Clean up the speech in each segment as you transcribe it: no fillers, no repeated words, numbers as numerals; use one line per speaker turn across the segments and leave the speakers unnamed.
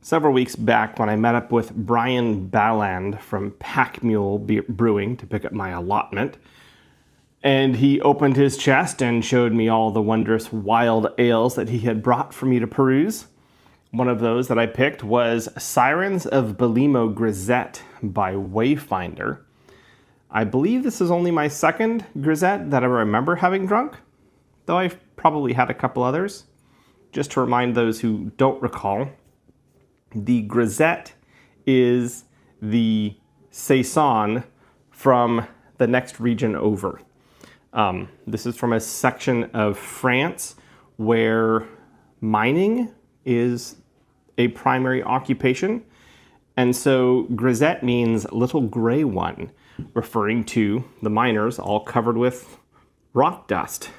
several weeks back when I met up with Brian Balland from Packmule Brewing to pick up my allotment. And he opened his chest and showed me all the wondrous wild ales that he had brought for me to peruse. One of those that I picked was Sirens of Belimo Grisette by Wayfinder. I believe this is only my second grisette that I remember having drunk, though I've probably had a couple others. Just to remind those who don't recall, the grisette is the saison from the next region over. This is from a section of France where mining is a primary occupation. And so grisette means little gray one, referring to the miners all covered with rock dust.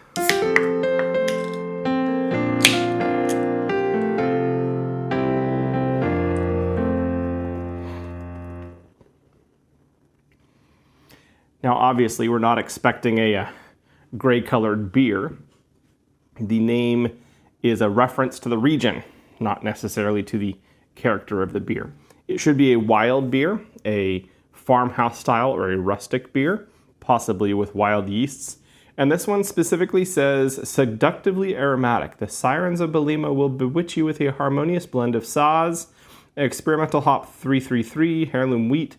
Now, obviously, we're not expecting a gray-colored beer. The name is a reference to the region, not necessarily to the character of the beer. It should be a wild beer, a farmhouse style or a rustic beer, possibly with wild yeasts. And this one specifically says, seductively aromatic. The Sirens of Belimo will bewitch you with a harmonious blend of saaz, experimental hop 333, heirloom wheat,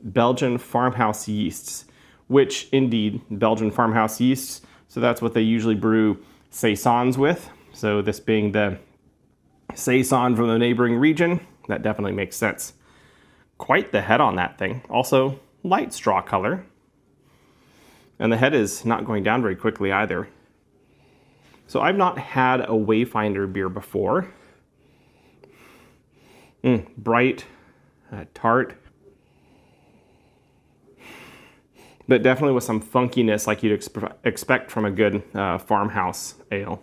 Belgian farmhouse yeasts. Which, indeed, Belgian farmhouse yeasts, so that's what they usually brew saisons with. So this being the saison from the neighboring region, that definitely makes sense. Quite the head on that thing. Also, light straw color. And the head is not going down very quickly either. So I've not had a Wayfinder beer before. Bright, tart. But definitely with some funkiness like you'd expect from a good farmhouse ale.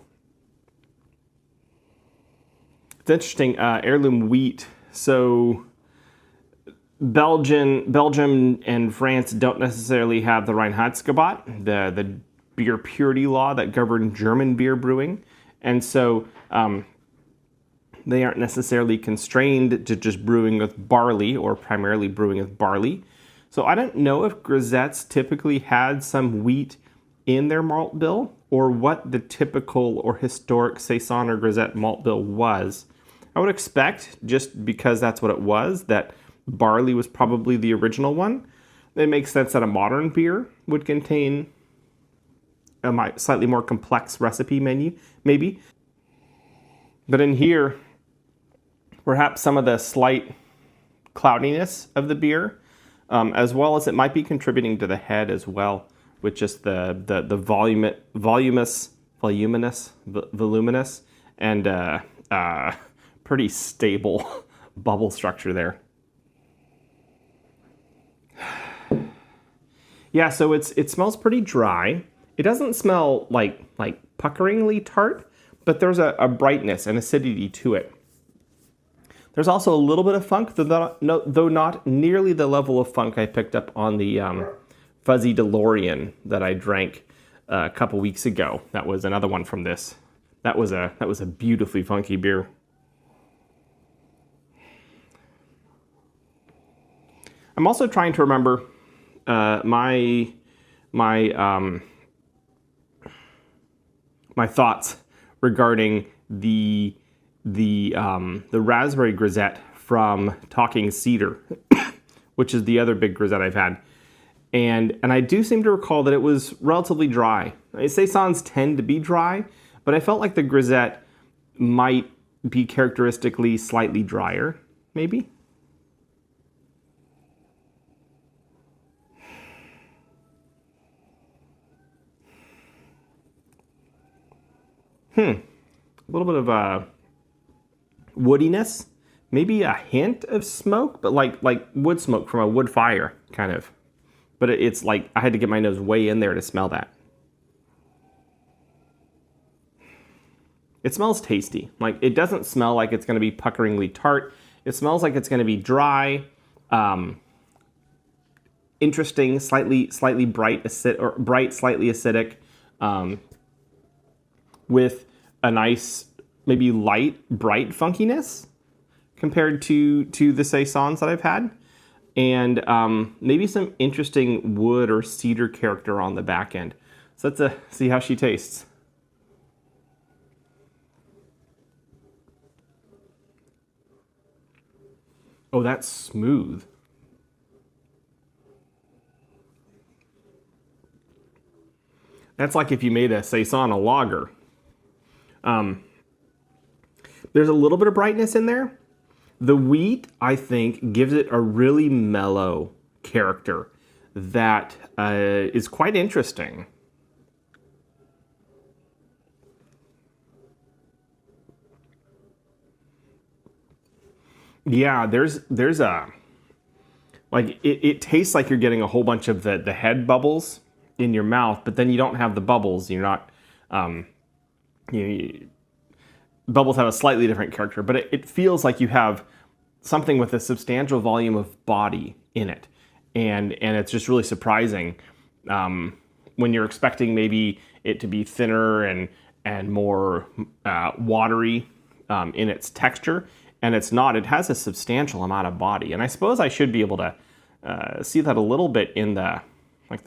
It's interesting, heirloom wheat. So Belgium and France don't necessarily have the Reinheitsgebot, the beer purity law that governed German beer brewing. And so they aren't necessarily constrained to just brewing with barley or primarily brewing with barley. So I don't know if grisettes typically had some wheat in their malt bill or what the typical or historic saison or grisette malt bill was. I would expect, just because that's what it was, that barley was probably the original one. It makes sense that a modern beer would contain a slightly more complex recipe menu, maybe. But in here, perhaps some of the slight cloudiness of the beer, as well as it might be contributing to the head as well, with just the voluminous, and pretty stable bubble structure there. Yeah, so it smells pretty dry. It doesn't smell like puckeringly tart, but there's a brightness and acidity to it. There's also a little bit of funk, though not nearly the level of funk I picked up on the Fuzzy DeLorean that I drank a couple weeks ago. That was another one from this. That was a beautifully funky beer. I'm also trying to remember my thoughts regarding the raspberry grisette from Talking Cedar, which is the other big grisette I've had. And I do seem to recall that it was relatively dry. Saisons tend to be dry, but I felt like the grisette might be characteristically slightly drier, maybe. A little bit of woodiness, maybe a hint of smoke, but like wood smoke from a wood fire, kind of. But it's like I had to get my nose way in there to smell that. It smells tasty. Like, it doesn't smell like it's going to be puckeringly tart. It smells like it's going to be dry, interesting, slightly bright, slightly acidic, with a nice, maybe light, bright funkiness. compared to the saisons that I've had. And maybe some interesting wood or cedar character on the back end. So let's see how she tastes. Oh, that's smooth. That's like if you made a saison, a lager. There's a little bit of brightness in there. The wheat, I think, gives it a really mellow character that is quite interesting. Yeah, there's a, like, it tastes like you're getting a whole bunch of the head bubbles in your mouth, but then you don't have the bubbles. You're not, bubbles have a slightly different character, but it feels like you have something with a substantial volume of body in it. And it's just really surprising when you're expecting maybe it to be thinner and more watery in its texture. And it's not. It has a substantial amount of body. And I suppose I should be able to see that a little bit in the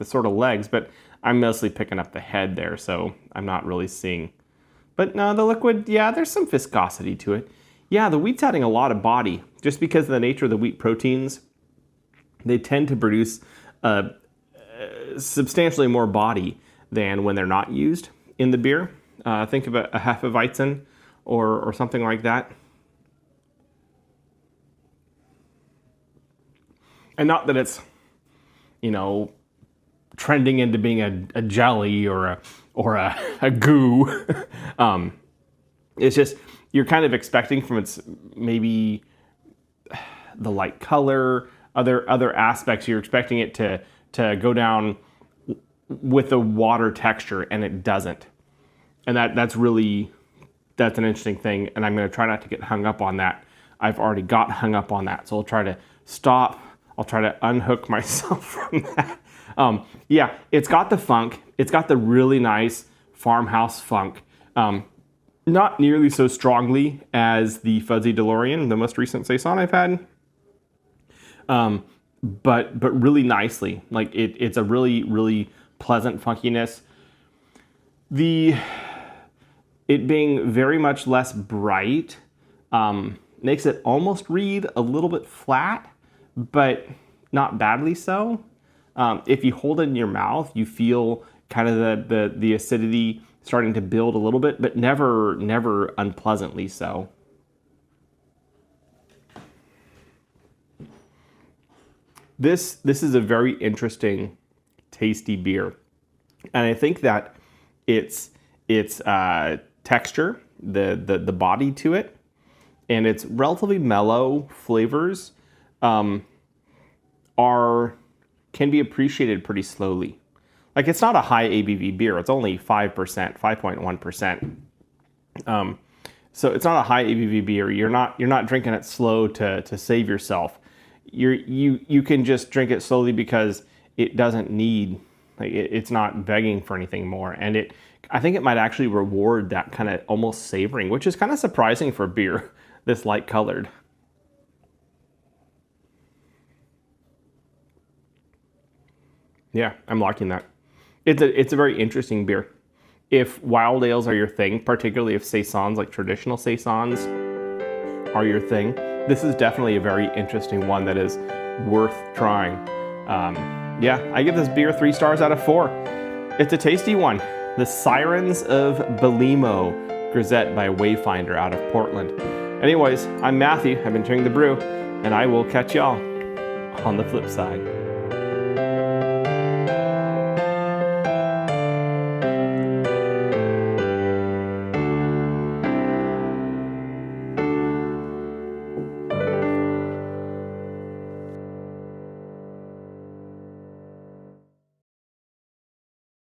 sort of legs, but I'm mostly picking up the head there, so I'm not really seeing. But no, the liquid, yeah, there's some viscosity to it. Yeah, the wheat's adding a lot of body. Just because of the nature of the wheat proteins, they tend to produce substantially more body than when they're not used in the beer. Think of a Hefeweizen or something like that. And not that it's, trending into being a jelly or a goo. It's just, you're kind of expecting from its maybe the light color, other aspects, you're expecting it to go down with the water texture, and it doesn't. And that's an interesting thing, and I'm going to try not to get hung up on that. I've already got hung up on that, so I'll try to stop. I'll try to unhook myself from that. Yeah, it's got the funk. It's got the really nice farmhouse funk. Not nearly so strongly as the Fuzzy DeLorean, the most recent saison I've had. But really nicely. Like it's a really, really pleasant funkiness. It being very much less bright makes it almost read a little bit flat, but not badly so. If you hold it in your mouth, you feel kind of the acidity starting to build a little bit, but never unpleasantly so. This is a very interesting, tasty beer, and I think that its texture, the body to it, and its relatively mellow flavors can be appreciated pretty slowly. Like, it's not a high ABV beer. It's only 5%, 5.1%. So it's not a high ABV beer. You're not drinking it slow to save yourself. You can just drink it slowly because it doesn't need, it's not begging for anything more. And I think it might actually reward that kind of almost savoring, which is kind of surprising for beer this light colored. Yeah, I'm liking that. It's a very interesting beer. If wild ales are your thing, particularly if saisons, like traditional saisons, are your thing, this is definitely a very interesting one that is worth trying. Yeah, I give this beer 3 stars out of 4. It's a tasty one. The Sirens of Belimo Grisette by Wayfinder out of Portland. Anyways, I'm Matthew. I've been chewing the brew, and I will catch y'all on the flip side.